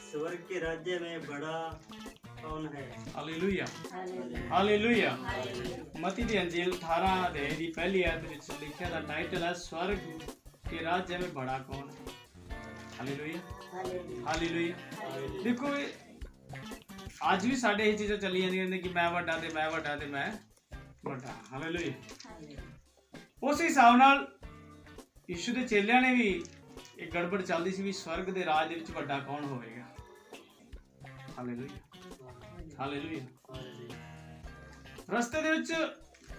स्वर्ग के राज्य में बड़ा कौन है? Hallelujah hallelujah. मत्ती दी अंजील 18 अध्याय दी पहली आयत विच लिखिया दा टाइटल है स्वर्ग के राज्य में बड़ा कौन है। Hallelujah hallelujah. देखो आज भी साडे ये चीज़ां चली जांदियां ने कि मैं वड्डा ते मैं वड्डा ते मैं वड्डा। हालेलुया। उस हिसाब नाल यीशु दे चेलियां ने भी एक गड़बड़ चलदी सी भी स्वर्ग दे राज दे विच वड्डा कौन होवेगा। Hallelujah hallelujah. रस्ते दे विच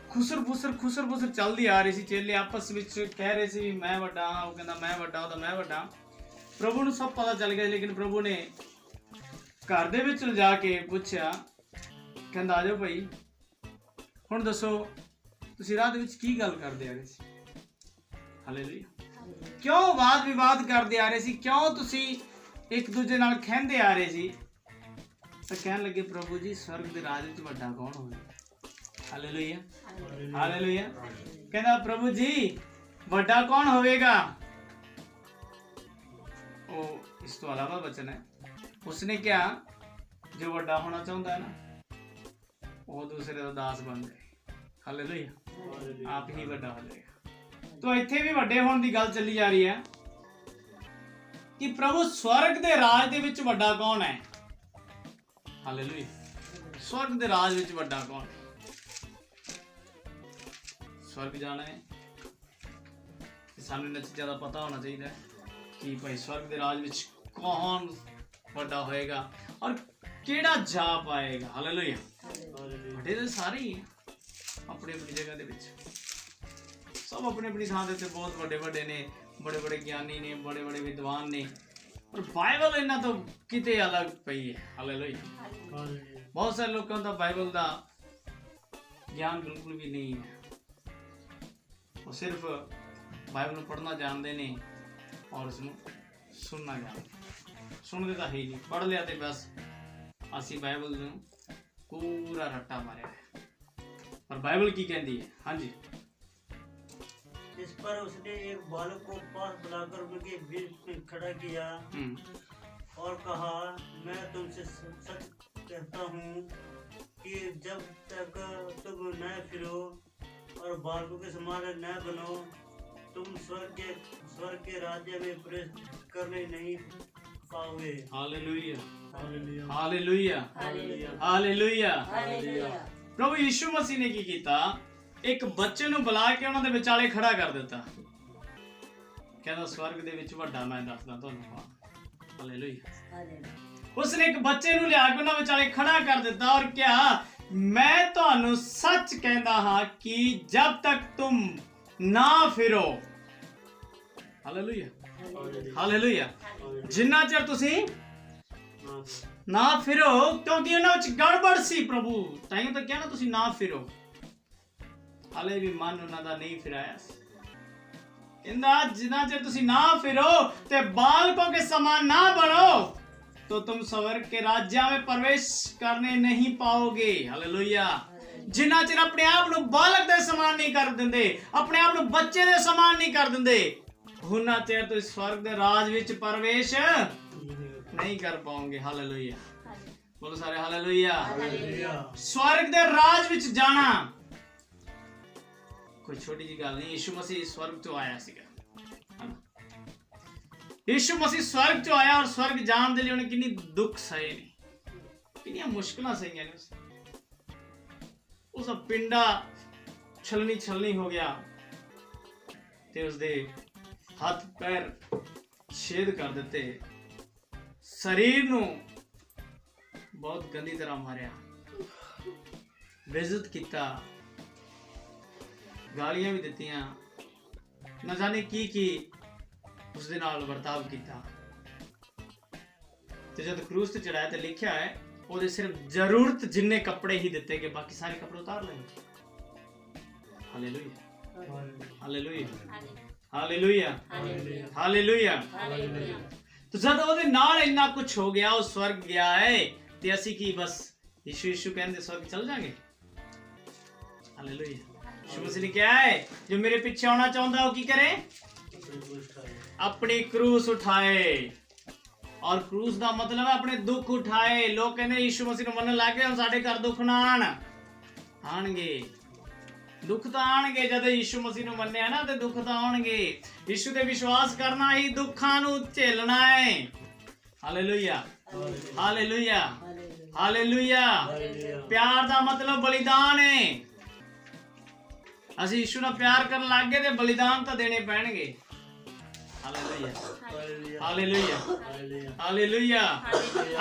खुसर फुसर चलदी आ रही सी। चेले आपस विच कह रहे सी मैं वड्डा हां, वो कहंदा मैं वड्डा, ओदा मैं वड्डा। प्रभु नूं सब पता चल गया, लेकिन प्रभु ने घर दे विच लिजा के पुछया, कहंदा आ जाओ भाई हुण दसो तुसीं राह दे विच की गल करदे आ रहे सी। हालेलुया। क्यों वाद विवाद करदे आ रहे सी, क्यों तुसीं एक दूजे नाल खैंदे आ रहे सी। तो कहन लगे प्रभु जी स्वर्ग दे राज विच वड्डा कौन होवेगा। Hallelujah hallelujah. कहंदा प्रभु जी वड्डा कौन होवेगा। ओ इस तो अलावा वचन है। उसने क्या जो वड्डा होना चाहता है ना वो दूसरे का दास बन जाए। हालेलुया। आप ही वड्डा हो जाएगा। तो इत्थे भी वड्डे होने की गल चली जा रही है कि प्रभु स्वर्ग दे राज दे विच वड्डा कौन है। हालेलुया। स्वर्ग दे राज विच वड्डा कौन है। स्वर्ग जाना है सानू इन्हां चीज़ां दा पता होना चाहिए कि भाई स्वर्ग दे राज विच कौन वड्डा होएगा और केड़ा जा पाएगा। हालेलुया। वड्डे तो सारे ही अपनी अपनी जगह दे विच, सब अपनी अपनी थां दे उत्ते बहुत वड्डे वड्डे ने, बड़े बड़े ज्ञानी ने, बड़े बड़े विद्वान ने, और बाइबल इन्हां तो किते अलग पई है। हालेलुया। बहुत सारे लोगों का बाइबल का ज्ञान बिल्कुल भी नहीं है। वो सिर्फ बाइबल पढ़ना जानते ने और उसनू सुनना जानते। सुनते तो है ही नहीं, पढ़ लिया तो बस असी बाइबल नू पूरा रट्टा मारिया है। पर बाइबल की कहती है। हाँ जी। इस पर उसने एक बालक को पास बुलाकर उनके बीच में खड़ा किया और कहा मैं तुमसे सच कहता हूँ कि जब तक तुम न फिरो और बालकों के समान न बनो तुम स्वर्ग के राज्य में प्रवेश करने नहीं पाओगे। Hallelujah hallelujah hallelujah hallelujah hallelujah. प्रभु यीशु मसीह ने की कीता, एक बच्चे नूं बुला के उन्हां दे विचाले खड़ा कर दिता। कहंदा स्वर्ग दे विच वड्डा मैं दसदा तुहानूं कौन। हालेलुया। उसने एक बच्चे नूं लिया के उन्हां विचाले खड़ा कर दिता और क्या मैं तुहानूं सच कहंदा हां कि जब तक तुम ना फिरो। Hallelujah hallelujah. जिन्ना चਿਰ ਤੁਸੀਂ ना फिरो, क्योंकि उन्हां विच गड़बड़ सी प्रभु ताइयों तो क्या ना ਤੁਸੀਂ ना फिरो। हाले भी मन उन्हां दा नहीं फिराया। कहंदा जिन्ना चਿਰ ਤੁਸੀਂ ना फिरो ते बालकों के समान ना बनो तो तुम स्वर्ग के राज्य में प्रवेश करने नहीं पाओगे। हालेलुया। जिन्ना चਿਰ अपने आप ਨੂੰ बालक ਦੇ समान नहीं कर ਦਿੰਦੇ, अपने आप ਨੂੰ ਬੱਚੇ ਦੇ समान नहीं कर ਦਿੰਦੇ, उन्ना चਿਰ ਤੁਸੀਂ स्वर्ग ਦੇ राज ਵਿੱਚ प्रवेश नहीं कर पाओगे। हालेलुया। बोलो सारे हालेलुया। स्वर्ग दे राज विच जाना कोई छोटी जी गल नहीं। यीशु मसीह स्वर्ग तो आया सीगा। यीशु मसीह स्वर्ग तो आया और स्वर्ग जान दे लिए उन्हें कितनी दुख सहे ने, कितनी मुश्किलां सही ने। उस पिंडा छलनी हो गया ते उसदे हाथ पैर छेद कर दिते, शरीर नू बहुत गंदी तरह मारिया, बेइज्जत किया, गालियां भी दित्तियां, न जाने की उसदे नाल बर्ताव किया। ते जब क्रूस ते चढ़ाया तो लिखा है ओदे सिर्फ जरूरत जिन्ने कपड़े ही दिते कि बाकी सारे कपड़े उतार ले। Hallelujah hallelujah hallelujah hallelujah. तो जब ਉਹਦੇ ਨਾਲ ਇੰਨਾ कुछ हो गया, ਉਹ स्वर्ग गया है ਤੇ ਅਸੀਂ ਕੀ बस यीशु कहते स्वर्ग चल जाएंगे। हालेलुया। यीशु मसीह ने क्या है जो मेरे पीछे आना चाहता है वो की करे, अपनी क्रूस उठाए। और क्रूस ਦਾ ਮਤਲਬ ਹੈ ਆਪਣੇ ਦੁੱਖ ਉਠਾਏ। ਲੋਕ ਕਹਿੰਦੇ ਯਿਸੂ ਮਸੀਹ ਨੂੰ ਮੰਨਣ ਲੱਗ ਗਏ, ਹੁਣ ਸਾਡੇ ਘਰ ਦੁੱਖ ਨਾ ਆਣਗੇ। ਦੁੱਖ ਤਾਂ ਆਣਗੇ, ਜਦ ਯਿਸੂ ਮਸੀਹ ਨੂੰ ਮੰਨਿਆ ਨਾ ਤੇ ਦੁੱਖ ਤਾਂ ਆਉਣਗੇ। ਯਿਸੂ ਤੇ ਵਿਸ਼ਵਾਸ ਕਰਨਾ ਹੀ ਦੁੱਖਾਂ ਨੂੰ ਝੇਲਣਾ ਹੈ। Hallelujah, hallelujah, hallelujah. ਪਿਆਰ ਦਾ ਮਤਲਬ ਬਲੀਦਾਨ ਹੈ। ਅਸੀਂ ਯਿਸੂ ਨਾਲ ਪਿਆਰ ਕਰਨ ਲੱਗ ਗਏ ਤੇ ਬਲੀਦਾਨ ਤਾਂ ਦੇਣੇ ਪੈਣਗੇ। Hallelujah, hallelujah, hallelujah.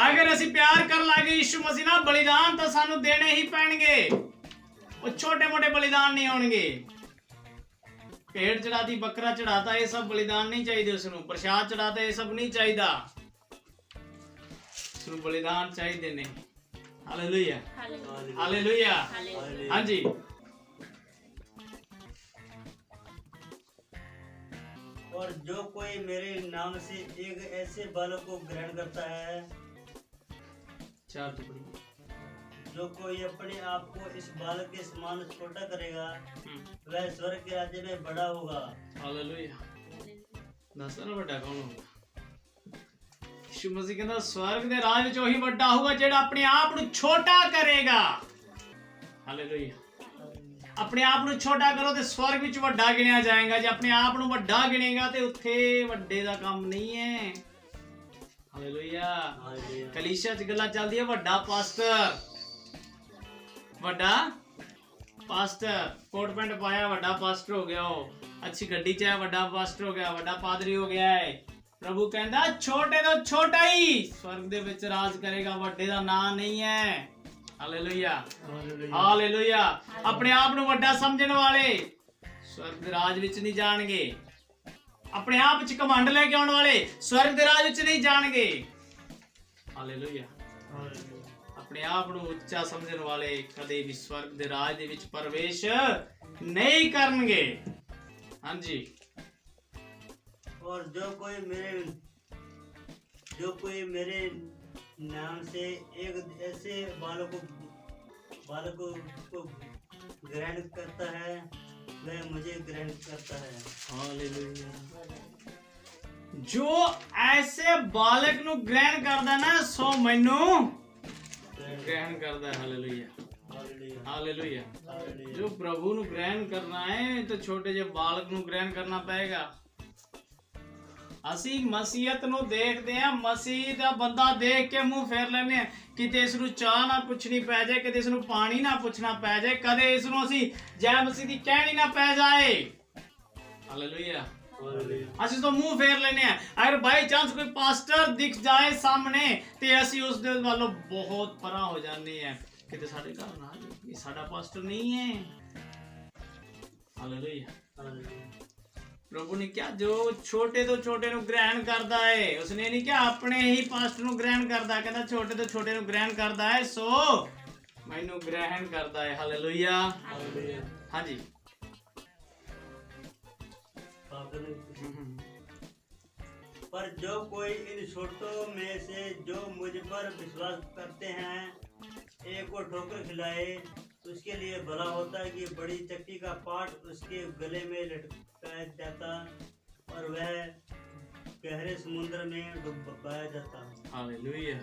ਅਗਰ ਅਸੀਂ ਪਿਆਰ ਕਰਨ ਲੱਗੇ ਯਿਸੂ ਮਸੀਹ ਨਾਲ, ਬਲੀਦਾਨ ਤਾਂ ਸਾਨੂੰ ਦੇਣੇ ਹੀ ਪੈਣਗੇ। ਉਹ ਛੋਟੇ ਮੋਟੇ ਬਲੀਦਾਨ ਨਹੀਂ ਹੋਣਗੇ। ਭੇਡ ਚੜਾਤੀ, ਬੱਕਰਾ ਚੜਾਤਾ, ਇਹ ਸਭ ਬਲੀਦਾਨ ਨਹੀਂ ਚਾਹੀਦੇ। ਉਸਨੂੰ ਪ੍ਰਸ਼ਾਦ ਚੜਾਤਾ, ਇਹ ਸਭ ਨਹੀਂ ਚਾਹੀਦਾ। ਉਸਨੂੰ ਬਲੀਦਾਨ ਚਾਹੀਦੇ ਨੇ। Hallelujah, hallelujah. ਹਾਂਜੀ, और जो कोई मेरे नाम से एक ऐसे बालक को ग्रहण करता है, चार टुकड़ी, जो कोई अपने आप को इस बालक के समान छोटा करेगा, वह स्वर्ग के राज्य में बड़ा होगा। हालेलुया। ਦੱਸਦਾ ਨਾ ਵੱਡਾ ਕੌਣ ਹੋਊਗਾ? ਯਿਸੂ ਮਸੀਹ ਕਹਿੰਦਾ ਸਵਰਗ ਦੇ ਰਾਜ ਵਿੱਚ ਉਹੀ ਵੱਡਾ ਹੋਊਗਾ ਜਿਹੜਾ ਆਪਣੇ ਆਪ ਨੂੰ ਛੋਟਾ ਕਰੇਗਾ। ਹਾਲੇਲੂਇਆ। ਆਪਣੇ ਆਪ ਨੂੰ ਛੋਟਾ ਕਰੋ ਤੇ ਸਵਰਗ ਵਿੱਚ ਵੱਡਾ ਗਿਣਿਆ ਜਾਏਗਾ। ਜੇ ਆਪਣੇ ਆਪ ਨੂੰ ਵੱਡਾ ਗਿਣੇਗਾ ਤੇ ਉੱਥੇ ਵੱਡੇ ਦਾ ਕੰਮ ਨਹੀਂ ਹੈ। ਹਾਲੇਲੂਇਆ। ਕਲੀਸਿਆ 'ਚ ਗੱਲਾਂ ਚੱਲਦੀਆਂ, ਵੱਡਾ ਪਾਸਟਰ, ਵੱਡਾ ਪਾਸਟਰ, ਕੋਟ ਪੈਂਟ ਪਾਇਆ, ਵੱਡਾ ਪਾਸਟਰ ਹੋ ਗਿਆ। ਉਹ ਅੱਛੀ ਗੱਡੀ 'ਚ ਹੈ, ਵੱਡਾ ਪਾਸਟਰ ਹੋ ਗਿਆ, ਵੱਡਾ ਪਾਦਰੀ ਹੋ ਗਿਆ ਹੈ। ਪ੍ਰਭੂ ਕਹਿੰਦਾ ਛੋਟੇ ਤੋਂ ਛੋਟਾ ਹੀ ਸਵਰਗ ਦੇ ਵਿੱਚ ਰਾਜ ਕਰੇਗਾ, ਵੱਡੇ ਦਾ ਨਾਂ ਨਹੀਂ ਹੈ। Hallelujah, hallelujah. ਆਪਣੇ ਆਪ ਨੂੰ ਵੱਡਾ ਸਮਝਣ ਵਾਲੇ ਸਵਰਗ ਦੇ ਰਾਜ ਵਿੱਚ ਨਹੀਂ ਜਾਣਗੇ। ਆਪਣੇ ਆਪ ਵਿੱਚ ਘਮੰਡ ਲੈ ਕੇ ਆਉਣ ਵਾਲੇ ਸਵਰਗ ਦੇ ਰਾਜ ਵਿੱਚ ਨਹੀਂ ਜਾਣਗੇ। ਹਾਲੇਲੂਇਆ। ਆਪਣੇ ਆਪ ਨੂੰ ਉੱਚਾ ਸਮਝਣ ਵਾਲੇ ਕਦੇ ਵੀ ਸਵਰਗ ਦੇ ਰਾਜ ਦੇ ਵਿੱਚ ਪ੍ਰਵੇਸ਼ ਨਹੀਂ ਕਰਨਗੇ। ਹਾਂਜੀ। और जो कोई मेरे नाम से एक ऐसे बालक को ग्रहण करता है, वह मुझे ग्रहण करता है। हालेलुया। जो ऐसे बालक ਨੂੰ ग्रहण ਕਰਦਾ ਨਾ, ਸੋ ਮੈਨੂੰ ग्रहण करता है। Hallelujah, hallelujah. जो प्रभु ਨੂੰ ग्रहण करना है तो छोटे ਜਿਹੇ ਬਾਲਕ ਨੂੰ ग्रहण करना पड़ेगा। ਅਸੀਂ ਮਸੀਹਤ ਨੂੰ ਦੇਖਦੇ ਆ, ਮਸੀਹ ਦਾ ਬੰਦਾ ਦੇਖ ਕੇ ਮੂੰਹ ਫੇਰ ਲੈਂਦੇ ਆ। ਕਿਤੇ ਇਸ ਨੂੰ ਚਾਹ ਨਾ ਪੁੱਛਣੀ ਪੈ ਜਾਏ, ਕਿਤੇ ਇਸ ਨੂੰ ਪਾਣੀ ਨਾ ਪੁੱਛਣਾ ਪੈ ਜਾਏ, ਕਦੇ ਇਸ ਨੂੰ ਅਸੀਂ ਜੈ ਮਸੀਹ ਦੀ ਕਹਿਣੀ ਨਾ ਪੈ ਜਾਏ। ਹਾਲੇਲੂਇਆ। ਅਸੀਂ ਤਾਂ ਮੂੰਹ ਫੇਰ ਲੈਂਦੇ ਆ। ਅਗਰ ਬਾਈ ਚਾਂਸ ਕੋਈ ਪਾਸਟਰ ਦਿਖ ਜਾਏ ਸਾਹਮਣੇ ਤੇ ਅਸੀਂ ਉਸ ਦੇ ਵੱਲੋਂ ਬਹੁਤ ਪਰਾਂ ਹੋ ਜਾਂਦੇ ਆ, ਕਿਤੇ ਸਾਡੇ ਘਰ ਨਾ ਆ ਜਾਏ, ਇਹ ਸਾਡਾ ਪਾਸਟਰ ਨਹੀਂ ਹੈ। ਹਾਲੇਲੂਇਆ। प्रभु ने क्या, जो छोटे तो छोटे नु ग्रहण करता है, उसने नहीं क्या अपने ही पास्टर नु ग्रहण करता है। कहता छोटे तो छोटे नु ग्रहण करता है, सो मैनू ग्रहण करता है। हालेलुया। हाँ जी। पर जो कोई इन छोटों में से जो मुझ पर विश्वास करते हैं, एक को ठोकर खिलाए, उसके लिए भला होता है कि बड़ी चक्की का पाट उसके गले में लटकाया जाता और वह गहरे समुद्र में डुबाया जाता। हालेलुया।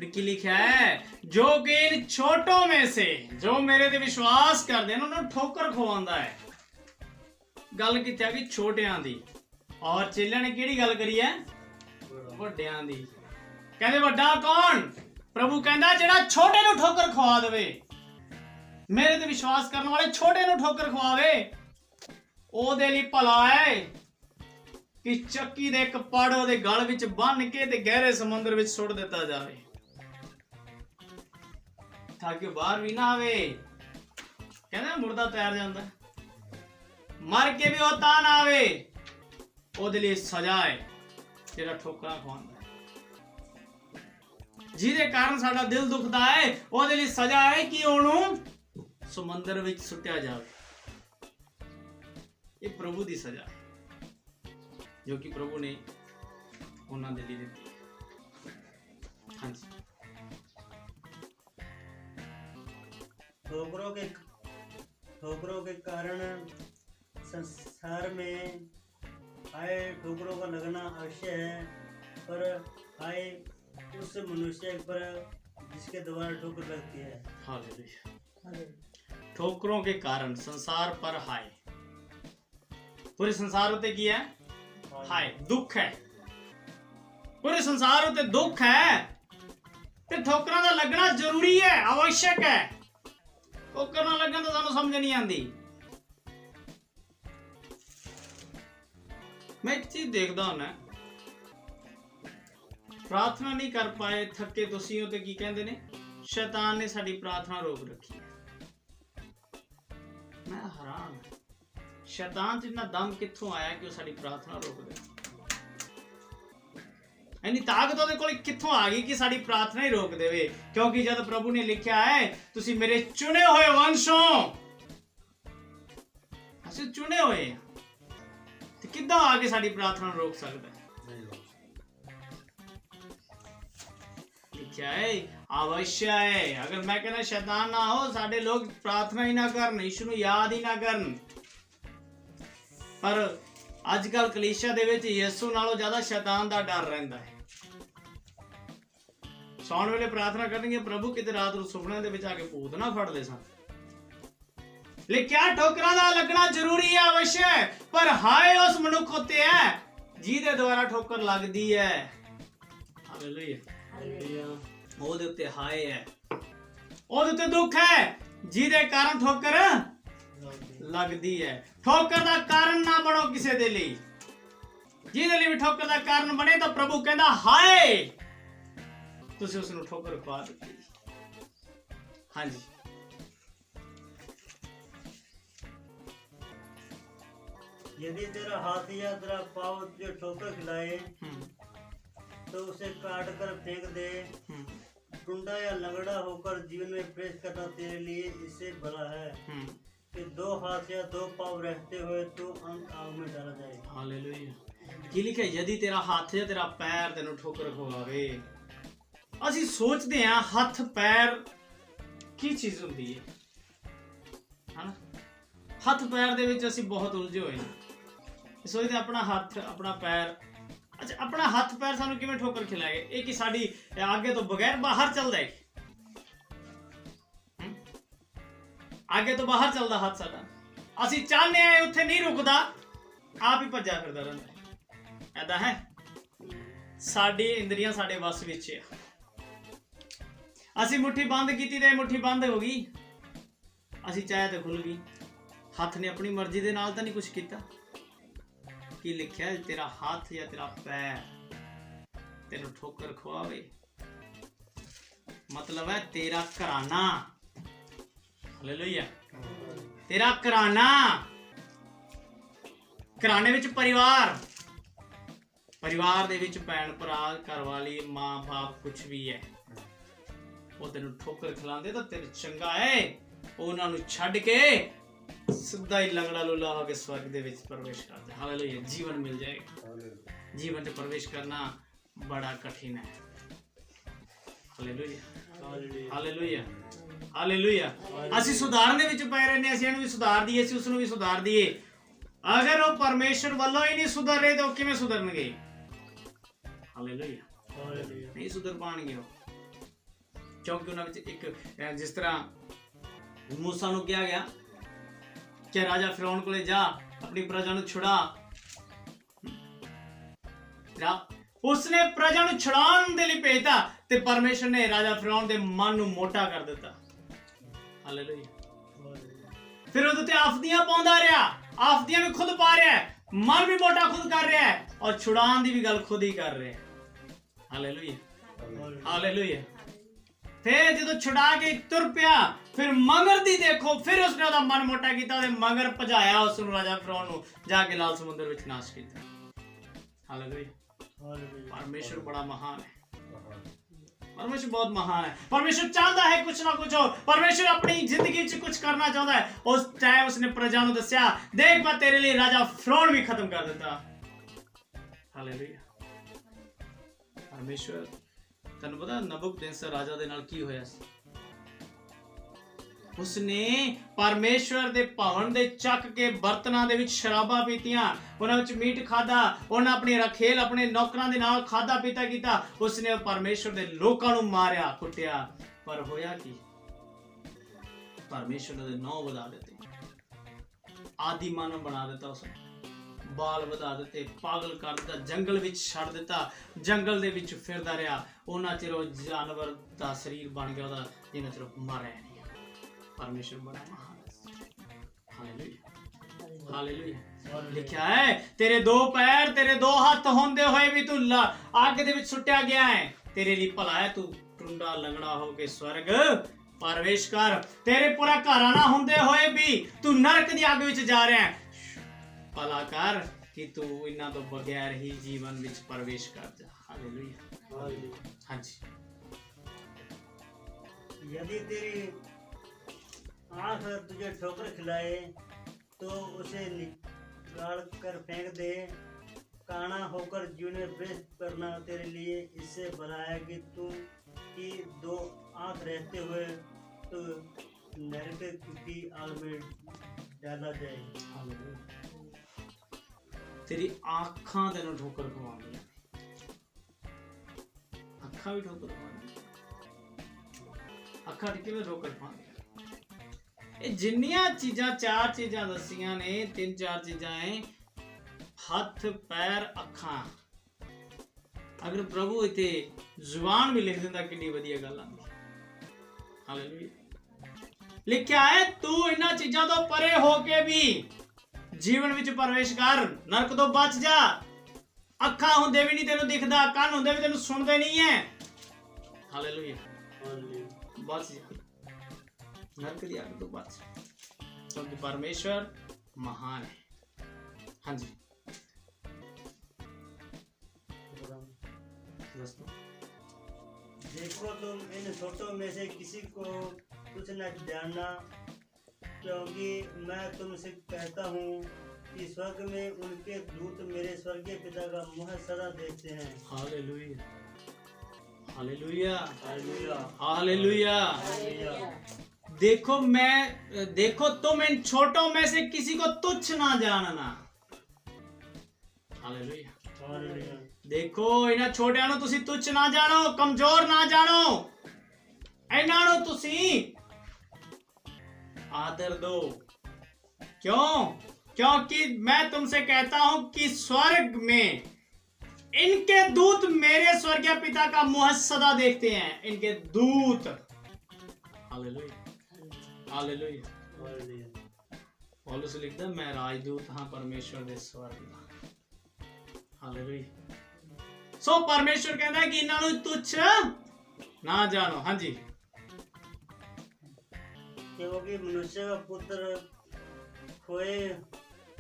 लिखी लिखा है, जो कि इन छोटों में से जो मेरे ते विश्वास करते हैं उन्होंने ठोकर खवांदा है। गल कित्थे कि छोटियां दी, और चेलियां ने किहड़ी गल करी है? वड्डियां दी। कहंदे वड्डा कौन? प्रभु कहंदा जेड़ा छोटे नूं ठोकर खवा देवे, मेरे ते विश्वास करने वाले छोटे नूं ठोकर खवावे, ओदे लई भला है कि ਚੱਕੀ ਦੇ ਇੱਕ ਪੜ ਉਹਦੇ ਗਲ ਵਿੱਚ ਬੰਨ ਕੇ ਤੇ ਗਹਿਰੇ ਸਮੁੰਦਰ ਵਿੱਚ ਸੁੱਟ ਦਿੱਤਾ ਜਾਵੇ, ਤਾਂ ਕਿ ਬਾਹਰ ਵੀ ਨਾ ਆਵੇ। ਕਹਿੰਦਾ ਮੁਰਦਾ ਤੈਰ ਜਾਂਦਾ, ਮਰ ਕੇ ਵੀ ਉਹ ਤਾਂ ਨਾ ਆਵੇ। ਉਹਦੇ ਲਈ ਸਜ਼ਾ ਹੈ ਜਿਹੜਾ ਠੋਕਰਾਂ ਖਵਾਉਂਦਾ, ਜਿਹਦੇ ਕਾਰਨ ਸਾਡਾ ਦਿਲ ਦੁਖਦਾ ਹੈ। ਉਹਦੇ ਲਈ ਸਜ਼ਾ ਹੈ ਕਿ ਉਹਨੂੰ ਸਮੁੰਦਰ ਵਿੱਚ ਸੁੱਟਿਆ ਜਾਵੇ। ਇਹ ਪ੍ਰਭੂ ਦੀ ਸਜ਼ਾ ਹੈ ਜੋ ਕਿ ਪ੍ਰਭੂ ਨੇ ਉਹਨਾਂ ਦੇ ਲਈ ਦਿੱਤੀ ਹੈ। ਹਾਂਜੀ। ठोकरों के कारण संसार में आए ठोकरों का लगना अवश्य है, पर हाय उस मनुष्य पर जिसके द्वारा ठोकर लगती है। हालेलुया। ठोकरों के कारण संसार पर हाय, पूरे संसार उते की है हाय, दुख है, पूरे संसार उते दुख है ते ठोकरां दा लगना जरूरी है, आवश्यक है। ठोकर ना लगन तो सानू समझ नहीं आती। मैं एक चीज देखदा हुंदा, प्रार्थना नहीं कर पाए थके तुसीं हो ते की कहंदे ने, शैतान ने साडी प्रार्थना रोक रखी है। मैं हैरान, शैतान च इन्ना दम कित्थों आया कि वो साडी प्रार्थना रोक दे? इन्नी ताकत ਉਹਦੇ ਕੋਲ कित्थों आ गई कि साडी प्रार्थना ही रोक देवे? क्योंकि जब प्रभु ने लिखा है तुसी मेरे चुने हुए वंश हो, ਅਸੀਂ चुने हुए हैं, ਤੇ ਕਿੱਦਾਂ ਆ ਕੇ ਸਾਡੀ ਪ੍ਰਾर्थना रोक सकता है? लिखा है अवश्य है। अगर मैं कहना शैतान ना हो, साडे लोग प्रार्थना ही ना करन, यीशु ਨੂੰ याद ही ना करन। पर अजकल कलीसिया ਦੇ ਵਿੱਚ ਯਿਸੂ ਨਾਲੋਂ ਜ਼ਿਆਦਾ ਸ਼ੈਤਾਨ ਦਾ ਡਰ ਰਹਿੰਦਾ ਹੈ। ਸੌਣ ਵੇਲੇ ਪ੍ਰਾਰਥਨਾ ਕਰਨਗੇ, ਪ੍ਰਭੂ ਕਿਤੇ ਰਾਤ ਨੂੰ ਸੁਪਨਿਆਂ ਦੇ ਵਿੱਚ ਆ ਕੇ ਭੂਤ ਨਾ ਫੜ ਲੈ ਸਨ। ਲਿਖਿਆ ਠੋਕਰਾਂ ਦਾ ਲੱਗਣਾ ਜ਼ਰੂਰੀ ਹੈ, ਅਵश्य ਹੈ, ਪਰ ਹਾਏ ਉਸ ਮਨੁੱਖ ਉੱਤੇ ਹੈ ਜਿਹਦੇ ਦੁਆਰਾ ਠੋਕਰ ਲੱਗਦੀ ਹੈ। ਹਾਲੇਲੂਇਆ। ਉਹਦੇ ਉੱਤੇ ਹਾਏ ਹੈ, ਉਹਦੇ ਉੱਤੇ ਦੁੱਖ ਹੈ ਜਿਹਦੇ ਕਾਰਨ ਠੋਕਰ ਲੱਗਦੀ ਹੈ। ਠੋਕਰ ਦਾ ਕਾਰਨ ਨਾ ਬਣੋ ਕਿਸੇ ਦੇ ਲਈ, ਜਿਹਦੇ ਲਈ ਵੀ ਠੋਕਰ ਦਾ ਕਾਰਨ ਬਣੇ ਤਾਂ ਪ੍ਰਭੂ ਕਹਿੰਦਾ ਹਾਏ ਤੁਸੀਂ ਉਸ ਨੂੰ ਠੋਕਰ ਖਵਾ ਦਿੱਤੀ। ਹਾਂਜੀ, यदि तेरा हाथ या तेरा पाँव तुझे ठोकर खिलाए तो उसे काट कर फेंक दे। टुंडा या लंगड़ा होकर जीवन में प्रवेश करना तेरे लिए इससे भला है कि 2 हाथ या 2 पाँव रहते हुए तू अंत आग में डाला जाए। हालेलुया। ਕੀ ਲਿਖਿਆ? यदि तेरा हथ या तेरा पैर ਤੈਨੂੰ ਠੋਕਰ ਖਵਾਵੇ। ਅਸੀਂ ਸੋਚਦੇ ਹਾਂ ਹੱਥ ਪੈਰ ਕੀ ਚੀਜ਼ ਹੁੰਦੀ ਹੈ, ਹਨਾ? ਹੱਥ ਪੈਰ ਦੇ ਵਿੱਚ ਅਸੀਂ ਬਹੁਤ ਉਲਝੇ ਹੋਏ ਹਾਂ। ਸੋਚਦੇ ਆਪਣਾ ਹੱਥ ਆਪਣਾ ਪੈਰ, ਅੱਛਾ ਆਪਣਾ ਹੱਥ ਪੈਰ ਸਾਨੂੰ ਕਿਵੇਂ ਠੋਕਰ ਖਿਲਾਏਗਾ? ਇਹ ਕਿ ਸਾਡੀ ਆਗੇ ਤੋਂ ਬਗੈਰ ਬਾਹਰ ਚੱਲਦਾ ਹੈ, ਆਗੇ ਤੋਂ ਬਾਹਰ ਚੱਲਦਾ ਹੱਥ ਸਾਡਾ। ਅਸੀਂ ਚਾਹੁੰਦੇ ਆ ਉੱਥੇ ਨਹੀਂ ਰੁਕਦਾ, ਆਪ ਹੀ ਭੱਜਾ ਫਿਰਦਾ ਰਹਿੰਦਾ। ਐਦਾਂ ਹੈ, ਸਾਡੀ ਇੰਦਰੀਆਂ ਸਾਡੇ ਵੱਸ ਵਿੱਚ ਆ। ਅਸੀਂ ਮੁੱਠੀ ਬੰਦ ਕੀਤੀ ਤੇ ਮੁੱਠੀ ਬੰਦ ਹੋ ਗਈ, ਅਸੀਂ ਚਾਹੇ ਤੇ ਖੁੱਲ ਗਈ। ਹੱਥ ਨੇ ਆਪਣੀ ਮਰਜ਼ੀ ਦੇ ਨਾਲ ਤਾਂ ਨਹੀਂ ਕੁਝ ਕੀਤਾ। ਕੀ ਲਿਖਿਆ? ਤੇਰਾ ਹੱਥ ਜਾਂ ਤੇਰਾ ਪੈਰ ਤੈਨੂੰ ਠੋਕਰ ਖਵਾਵੇ, ਮਤਲਬ ਹੈ ਤੇਰਾ ਘਰਾਨਾ। ਹਾਲੇਲੂਇਆ। ਤੇਰਾ ਘਰਾਨਾ, ਘਰਾਣੇ ਵਿੱਚ ਪਰਿਵਾਰ, ਪਰਿਵਾਰ ਦੇ ਵਿੱਚ ਭੈਣ ਭਰਾ, ਘਰ ਵਾਲੀ, ਮਾਂ ਬਾਪ, ਕੁਛ ਵੀ ਹੈ, ਉਹ ਤੈਨੂੰ ਠੋਕਰ ਖਿਲਾਉਂਦੇ ਤਾਂ ਤੇਰੇ ਚੰਗਾ ਹੈ ਉਹਨਾਂ ਨੂੰ ਛੱਡ ਕੇ ਸਿੱਧਾ ਹੀ ਲੰਗੜਾ ਲੂਲਾ ਹੋ ਕੇ स्वर्ग ਦੇ ਵਿੱਚ ਪ੍ਰਵੇਸ਼ ਕਰ ਜਾ। ਹਾਲੇਲੂਇਆ। ਜੀਵਨ ਮਿਲ ਜਾਏਗਾ। ਜੀਵਨ 'ਚ ਪ੍ਰਵੇਸ਼ ਕਰਨਾ ਬੜਾ ਕਠਿਨ ਹੈ। Hallelujah, hallelujah, hallelujah. ਅਸੀਂ ਸੁਧਾਰਨ ਦੇ ਵਿੱਚ ਪਏ ਰਹਿੰਦੇ, ਅਸੀਂ ਇਹਨੂੰ ਵੀ ਸੁਧਾਰ ਦਈਏ, ਅਸੀਂ ਉਸ ਨੂੰ ਵੀ ਸੁਧਾਰ ਦਈਏ। ਅਗਰ ਉਹ ਪਰਮੇਸ਼ਰ ਵੱਲੋਂ ਹੀ ਨਹੀਂ ਸੁਧਰ ਰਹੇ ਤਾਂ ਉਹ ਕਿਵੇਂ ਸੁਧਰਨਗੇ? ਹਾਲੇਲੂਇਆ। ਨਹੀਂ ਸੁਧਰ ਪਾਣਗੇ ਉਹ, ਕਿਉਂਕਿ ਉਹਨਾਂ ਵਿੱਚ ਇੱਕ, ਜਿਸ ਤਰ੍ਹਾਂ मूसा ਨੂੰ ਕਿਹਾ ਗਿਆ ਕਿ ਰਾਜਾ ਫਿਰੌਨ ਕੋਲੇ ਜਾ, ਆਪਣੀ ਪ੍ਰਜਾ ਨੂੰ ਛੁੜਾ। ਉਸਨੇ ਪ੍ਰਜਾ ਨੂੰ ਛੁਡਾਉਣ ਦੇ ਲਈ ਭੇਜਤਾ ਤੇ ਪਰਮੇਸ਼ਰ ਨੇ ਰਾਜਾ ਫਿਰੌਨ ਦੇ ਮਨ ਨੂੰ ਮੋਟਾ ਕਰ ਦਿੱਤਾ। ਹਾਲੇਲੂਇਆ। ਫਿਰ ਉਹਦੇ ਤੇ ਆਫਤੀਆਂ ਪਾਉਂਦਾ ਰਿਹਾ, ਆਫਤੀਆਂ ਵੀ ਖੁਦ ਪਾ ਰਿਹਾ, ਮਨ ਵੀ ਮੋਟਾ ਖੁਦ ਕਰ ਰਿਹਾ ਔਰ ਛੁਡਾਉਣ ਦੀ ਵੀ ਗੱਲ ਖੁਦ ਹੀ ਕਰ ਰਿਹਾ। Hallelujah, hallelujah. फिर जो छुड़ा के तुर पिया, फिर मगर दी देखो, फिर उसने ਉਹਦਾ ਮਨ ਮੋਟਾ ਕੀਤਾ ਤੇ ਮਗਰ ਭਜਾਇਆ ਉਸ ਨੂੰ ਰਾਜਾ ਫਿਰੌਨ ਨੂੰ, ਜਾ ਕੇ ਲਾਲ ਸਮੁੰਦਰ ਵਿੱਚ ਨਾਸ਼ ਕੀਤਾ। ਹਾਲੇਲੂਇਆ। परमेश्वर बड़ा महान है, परमेश्वर बहुत महान है। परमेश्वर चाहता है कुछ ना कुछ हो, परमेश्वर अपनी जिंदगी च कुछ करना चाहता है। उस टाइम उसने प्रजा ਨੂੰ ਦੱਸਿਆ, देख मैं तेरे लिए राजा फिरौन भी खत्म कर देता। हालेलुया। परमेश्वर, ਤੈਨੂੰ ਪਤਾ ਨਬੂਕਦਨੇਸਰ ਰਾਜਾ ਦੇ ਨਾਲ ਕੀ ਹੋਇਆ ਸੀ? ਉਸਨੇ ਪਰਮੇਸ਼ਵਰ ਦੇ ਭਵਨ ਦੇ ਚੱਕ ਕੇ ਬਰਤਨਾਂ ਦੇ ਵਿੱਚ ਸ਼ਰਾਬਾਂ ਪੀਤੀਆਂ, ਉਹਨਾਂ ਵਿੱਚ ਮੀਟ ਖਾਦਾ, ਉਹਨਾਂ ਆਪਣੀ ਰਖੇਲ ਆਪਣੇ ਨੌਕਰਾਂ ਦੇ ਨਾਲ ਖਾਦਾ ਪੀਤਾ ਕੀਤਾ। ਉਸਨੇ ਪਰਮੇਸ਼ਵਰ ਦੇ ਲੋਕਾਂ ਨੂੰ ਮਾਰਿਆ ਕੁੱਟਿਆ, ਪਰ ਹੋਇਆ ਕੀ? ਪਰਮੇਸ਼ਵਰ ਦੇ ਨਾਂ ਵਧਾ ਦਿੱਤੇ, ਆਦੀ ਮਾਨਵ ਬਣਾ ਦਿੱਤਾ, ਉਸਨੇ ਬਾਲ ਵਧਾ ਦਿੱਤੇ, ਪਾਗਲ ਕਰ ਦਿੱਤਾ, ਜੰਗਲ ਵਿੱਚ ਛੱਡ ਦਿੱਤਾ, ਜੰਗਲ ਦੇ ਵਿੱਚ ਫਿਰਦਾ ਰਿਹਾ। ਉਹਨਾਂ ਚਿਰ ਉਹ ਜਾਨਵਰ ਦਾ ਸਰੀਰ ਬਣ ਗਿਆ ਉਹਦਾ, ਜਿੰਨਾ ਚਿਰ ਮਰਿਆ ਨਹੀਂ। परमेश्वर बड़ा महान है। Hallelujah hallelujah. लिखा है तेरे दो पैर तेरे दो हथ होंदे होए भी तू आग दे विच सुट्या गया है, तेरे लिए भला है तू टुंडा लंगड़ा हो के स्वर्ग प्रवेश कर। तेरे पूरा घराना होंदे होए भी तू नरक दी आग विच जा रहा है, भला कर कि तू इन्हां तो बगैर ही जीवन विच प्रवेश कर जा। हालेलुया। हाँ जी। यदि तेरी आँख तुझे ठोकर खिलाए तो उसे निकाल कर फेंक दे। काना होकर जीवन में प्रवेश करना तेरे लिए इससे भला है कि तू की दो आँख रहते हुए तो नरक की आग में डाला जाए। तेरी आँखां तेनों ठोकर खवाउंदियां, अखां भी ठोकर खवाउंदियां, अखां किवें ठोकर खवाउंदियां? जिन्नियां चीजां, चार चीजां दसियां ने, तीन चार चीजां है, हथ पैर अखां। अगर प्रभु इत्थे जुबान भी लिख दिंदा कितनी वधिया गल आंदी। हालेलुया। लिखिया है तू इन्हां चीजां तो परे होके भी जीवन विच प्रवेश कर, नरक तो बच जा। अखां हुंदे भी नहीं तेनू दिखदा, कान हुंदे भी तेनू सुनदे नहीं है। हालेलुया। बच जा, नरक दी आग तो बच, क्योंकि परमेश्वर महान है। हाँ जी। देखो तुम इन छोटों में से किसी को कुछ न जानना, क्योंकि मैं तुमसे कहता हूँ कि स्वर्ग में उनके दूत मेरे स्वर्गीय पिता का मुँह सदा देखते हैं। Hallelujah hallelujah hallelujah hallelujah. देखो तुम इन छोटों में से किसी को तुच्छ ना जानना। हालेलुया। देखो इन्हां छोटियां नूं तुसीं तुच्छ ना जानो, कमजोर ना जानो, इन्हां नूं तुसीं आदर दो। क्यों? क्योंकि मैं तुमसे कहता हूं कि स्वर्ग में इनके दूत मेरे स्वर्गीय पिता का मुँह सदा देखते हैं। इनके दूत। Hallelujah hallelujah. पौलुस लिखदा मैं राजदूत हां परमेश्वर दे स्वर्ग दा। हालेलुया। सो परमेश्वर कहता है कि इन्हां नूं तुच्छ ना जानो। हाँ जी। क्योंकि मनुष्य का पुत्र खोए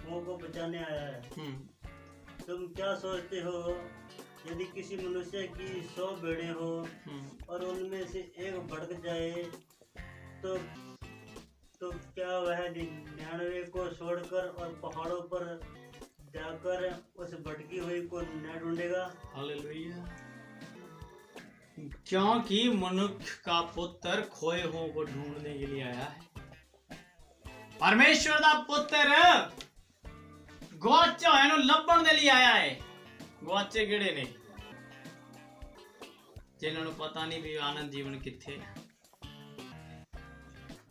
मुंह को बचाने आया है। तुम क्या सोचते हो, यदि किसी मनुष्य की 100 भेड़ें हो और उनमें से एक भटक जाए तो क्या वह 99 को छोड़कर और पहाड़ों पर जाकर उस भटकी हुई को न ढूंढेगा? हालेलुया। क्योंकि मनुष्य का पुत्र खोए हुओं को ढूंढने के लिए आया है। परमेश्वर का पुत्र गुआचे होए नूं लभण दे लिए आया है। गुआचे किहड़े ने? जिन्हां नूं पता नहीं भी आनंद जीवन कित्थे है।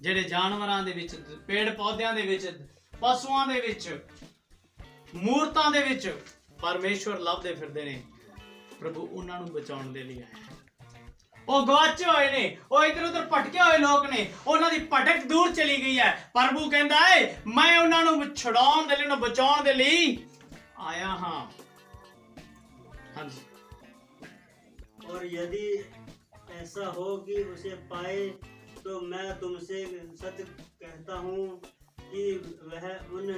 ਜਿਹੜੇ ਜਾਨਵਰਾਂ ਦੇ ਵਿੱਚ, ਪੇੜ ਪੌਦਿਆਂ ਦੇ ਵਿੱਚ, ਪਸ਼ੂਆਂ ਦੇ ਵਿੱਚ, ਮੂਰਤਾਂ ਦੇ ਵਿੱਚ ਪਰਮੇਸ਼ਵਰ ਲੱਭਦੇ ਫਿਰਦੇ ਨੇ। ਪ੍ਰਭੂ ਉਹਨਾਂ ਨੂੰ ਬਚਾਉਣ ਦੇ ਲਈ ਆਇਆ। ਉਹ ਗਵਾਚੇ ਹੋਏ ਨੇ, ਉਹ ਇਧਰ ਉਧਰ ਭਟਕੇ ਹੋਏ ਲੋਕ ਨੇ, ਉਹਨਾਂ ਦੀ ਭਟਕ ਦੂਰ ਚਲੀ ਗਈ ਹੈ। ਪ੍ਰਭੂ ਕਹਿੰਦਾ ਹੈ ਮੈਂ ਉਹਨਾਂ ਨੂੰ ਛੁਡਾਉਣ ਦੇ ਲਈ, ਉਹਨਾਂ ਬਚਾਉਣ ਦੇ ਲਈ ਆਇਆ ਹਾਂ। ਹਾਂਜੀ। और यदि ऐसा हो कि उसे पाए तो मैं तुमसे सच कहता हूँ कि वह उन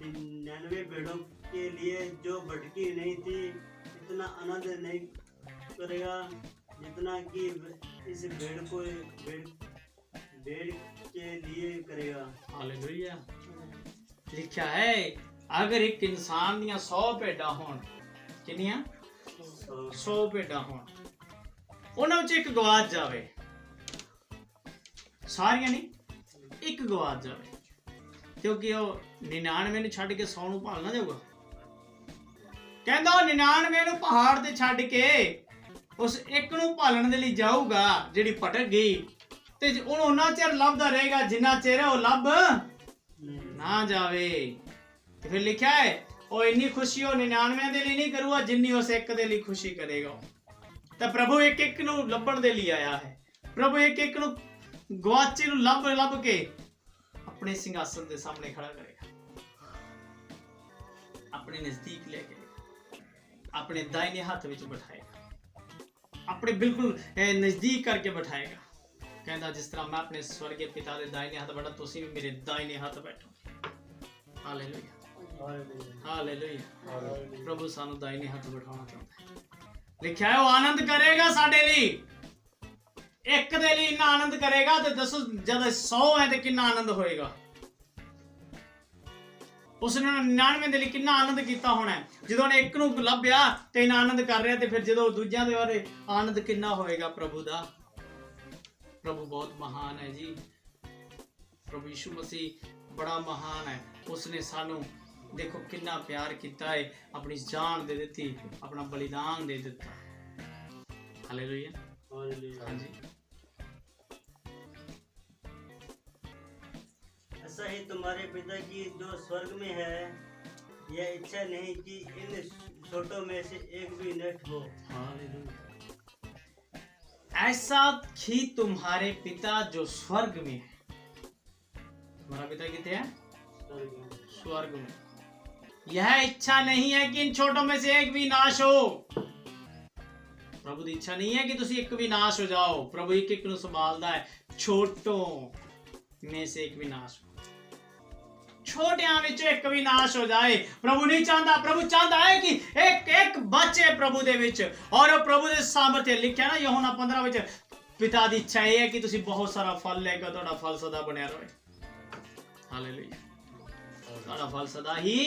99 भेड़ों के लिए जो भटकी नहीं थी इतना आनंद नहीं करेगा जितना कि इस भेड़ के लिए करेगा। हालेलुया। लिखा है अगर एक इंसान दियां 100 भेड़ां होण, किन्नियां 100 भेड़ां होण, ਉਹਨਾਂ ਵਿੱਚ ਇੱਕ ਗਵਾਚ ਜਾਵੇ, ਸਾਰੀਆਂ ਨਹੀਂ, ਇੱਕ ਗਵਾਚ ਜਾਵੇ, ਕਿਉਂਕਿ ਉਹ 99 ਨੂੰ ਛੱਡ ਕੇ 100 ਨੂੰ ਭਾਲ ਨਾ ਜਾਊਗਾ। ਕਹਿੰਦਾ ਉਹ 99 ਨੂੰ ਪਹਾੜ ਤੇ ਛੱਡ ਕੇ ਉਸ ਇੱਕ ਨੂੰ ਭਾਲਣ ਦੇ ਲਈ ਜਾਊਗਾ ਜਿਹੜੀ ਭਟਕ ਗਈ, ਤੇ ਉਹਨੂੰ ਉਹਨਾਂ ਚਿਰ ਲੱਭਦਾ ਰਹੇਗਾ ਜਿੰਨਾ ਚਿਰ ਉਹ ਲੱਭ ਨਾ ਜਾਵੇ। ਤੇ ਫਿਰ ਲਿਖਿਆ ਹੈ ਉਹ ਇੰਨੀ ਖੁਸ਼ੀ ਉਹ 99 ਦੇ ਲਈ ਨਹੀਂ ਕਰੂਗਾ ਜਿੰਨੀ ਉਸ ਇੱਕ ਦੇ ਲਈ ਖੁਸ਼ੀ ਕਰੇਗਾ। ਤਾਂ ਪ੍ਰਭੂ ਇੱਕ ਇੱਕ ਨੂੰ ਲੱਭਣ ਦੇ ਲਈ ਆਇਆ ਹੈ। ਪ੍ਰਭੂ ਇੱਕ ਇੱਕ ਨੂੰ ਗਵਾਚੇ ਨੂੰ ਲੱਭ ਕੇ ਆਪਣੇ ਸਿੰਘਾਸਨ ਦੇ ਸਾਹਮਣੇ ਖੜਾ ਕਰੇਗਾ, ਆਪਣੇ ਨਜ਼ਦੀਕ ਲੈ ਕੇ ਆਪਣੇ ਦਾहिने ਹੱਥ ਵਿੱਚ ਬਿਠਾਏਗਾ, ਆਪਣੇ ਬਿਲਕੁਲ ਨਜ਼ਦੀਕ ਕਰਕੇ ਬਿਠਾਏਗਾ। ਕਹਿੰਦਾ ਜਿਸ ਤਰ੍ਹਾਂ ਮੈਂ ਆਪਣੇ ਸਵਰਗੀ ਪਿਤਾ ਦੇ ਦਾहिने ਹੱਥ ਬੈਠਾ, ਤੁਸੀਂ ਵੀ ਮੇਰੇ ਦਾहिने ਹੱਥ ਬੈਠੋ। Hallelujah, hallelujah. ਪ੍ਰਭੂ ਸਾਨੂੰ ਦਾहिने ਹੱਥ ਬਿਠਾਉਣਾ ਚਾਹੁੰਦਾ ਹੈ। ਲਿਖਿਆ ਹੈ ਉਹ ਆਨੰਦ ਕਰੇਗਾ ਸਾਡੇ ਲਈ, ਇੱਕ ਦੇ ਲਈ ਇੰਨਾ ਆਨੰਦ ਕਰੇਗਾ ਤੇ ਦੱਸੋ ਜਦ 100 ਹੈ ਤੇ ਕਿੰਨਾ ਆਨੰਦ ਹੋਏਗਾ। ਉਸਨੇ 99 ਦੇ ਲਈ ਕਿੰਨਾ ਆਨੰਦ ਕੀਤਾ ਹੋਣਾ ਹੈ। ਜਦੋਂ ਉਹਨੇ ਇੱਕ ਨੂੰ ਲੱਭਿਆ ਤੇ ਇੰਨਾ ਆਨੰਦ ਕਰ ਰਿਹਾ, ਤੇ ਫਿਰ ਜਦੋਂ ਦੂਜਿਆਂ ਦੇ ਬਾਰੇ ਆਨੰਦ ਕਿੰਨਾ ਹੋਏਗਾ ਪ੍ਰਭੂ ਦਾ। ਪ੍ਰਭੂ ਬਹੁਤ ਮਹਾਨ ਹੈ ਜੀ। ਪ੍ਰਭੂ ਯਿਸੂ ਮਸੀਹ ਬੜਾ ਮਹਾਨ ਹੈ। ਉਸਨੇ ਸਾਨੂੰ ਦੇਖੋ ਕਿੰਨਾ ਪਿਆਰ ਕੀਤਾ ਹੈ, ਆਪਣੀ ਜਾਨ ਦੇ ਦਿੱਤੀ, ਆਪਣਾ ਬਲੀਦਾਨ ਦੇ ਦਿੱਤਾ। ਹਾਲੇਲੂਇਆ, ਹਾਂਜੀ। ऐसा ही तुम्हारे पिता की जो स्वर्ग में है, यह इच्छा नहीं कि इन छोटों में से एक भी नष्ट हो। हालेलुया। ऐसा ही तुम्हारे पिता जो स्वर्ग में है, तुम्हारा पिता कितने है? स्वर्ग में। यह इच्छा नहीं है कि इन छोटों में से एक भी नाश हो। प्रभु की इच्छा नहीं है कि तुसी एक भी नाश हो जाओ। प्रभु एक एक ਨੂੰ ਸੰਭਾਲਦਾ ਹੈ, छोटों में से एक भी नाश हो। छोटियां विच एक भी नाश हो जाए प्रभु नहीं चाहता। प्रभु चाहता है कि एक एक बचे प्रभु दे विच, और प्रभु दे सामर्थ्य लिखिया ना यूहन्ना 15 विच, पिता दी इच्छा यह है कि तुसी बहुत सारा फल लेकर तुहाडा फल सदा बनया रहे। हालेलुया, तुहाडा फल सदा ही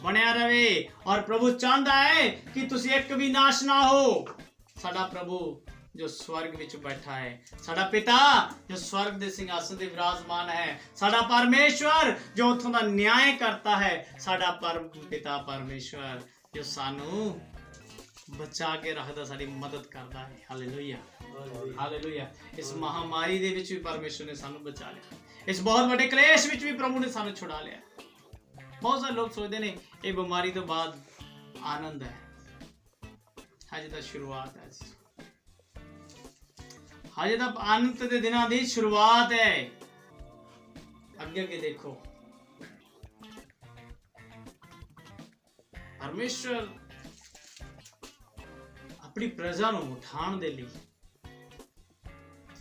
बनया रहे। और प्रभु चाहता है कि तुसी एक भी नाश ना हो। साडा प्रभु जो स्वर्ग विच बैठा है, साडा पिता जो स्वर्ग दे सिंहासन ते विराजमान है, साडा परमेश्वर जो उथों दा न्याय करता है, साडा परम पिता परमेश्वर जो सानू बचा के रखदा, साडी मदद करदा है। Hallelujah, hallelujah. इस महामारी दे विच भी परमेश्वर ने सानू बचा लिया, इस बहुत बड़े क्लेश विच भी प्रभु ने सानू छुड़ा लिया। बहुत सारे लोग सोचते ने ये बीमारी तो बाद आनंद है, हजे तो शुरुआत है, हजे तक अनंत दे दिनां दी शुरुआत है। अगे अगे देखो, परमेश्वर अपनी प्रजा नूं उठाण दे लई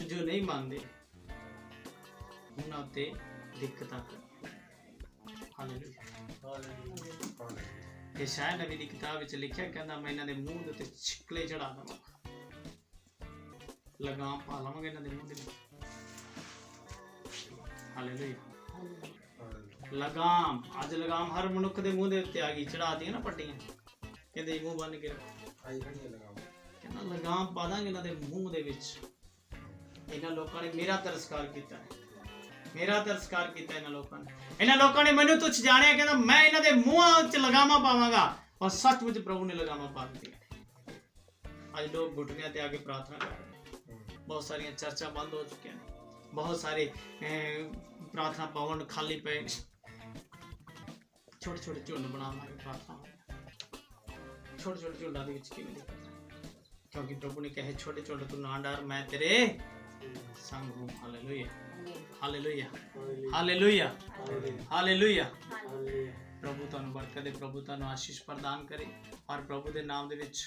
जो नहीं मानते उन्हां ते दिक्कतां कर। हालेलुया। यशायाह नबी दी किताब विच लिखिया, कहंदा मैं इन्हां दे मूंह दे उत्ते छिकले चढ़ा दवां, लगाम पा लवांगे इन्हां दे मूंह दे विच। हालेलुया। लगाम, अज लगाम हर मनुख दे मूंह दे उत्ते आ गई, चढ़ा दी ना पट्टियां, कहंदे मूंह बन के रखो, कहंदा लगाम पा दांगे इन्हां दे मूंह दे विच। इन्हां लोकां ने मेरा तिरस्कार कीता है, मेरा तिरस्कार किया इन्हां लोकां ने, इन्हां लोकां ने मैनूं तुच्छ जानिया। कहंदा मैं इन्हां दे मूंहां विच लगामां पावांगा, और सचमुच प्रभु ने लगामां पा दित्तियां। अज लोग घुटनियां ते आके प्रार्थना कर रहे हैं, बहुत सारी चर्चा बंद हो चुकी हैं, बहुत सारे प्रार्थना भवन खाली पे, छोटे छोटे झुंड बना के प्रार्थना, छोटे छोटे झुंडां दे विच किवें निकलना, क्योंकि प्रभु ने कहे छोटे छोटे तू ना डर, मैं तेरे संग हूं। Hallelujah, hallelujah, hallelujah, hallelujah. प्रभु तुहानूं बरकत दे, प्रभु तुहानूं आशीष प्रदान करे, और प्रभु दे नाम दे विच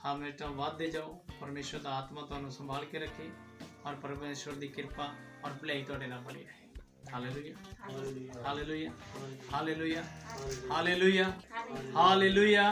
हमेशा वाधदे जाओ। परमेश्वर दा आत्मा तुहानूं संभाल के रखे, और परमेश्वर दी कृपा और भलाई तुहाडे नाल बनी रहे। Hallelujah, hallelujah, hallelujah, hallelujah, hallelujah, hallelujah.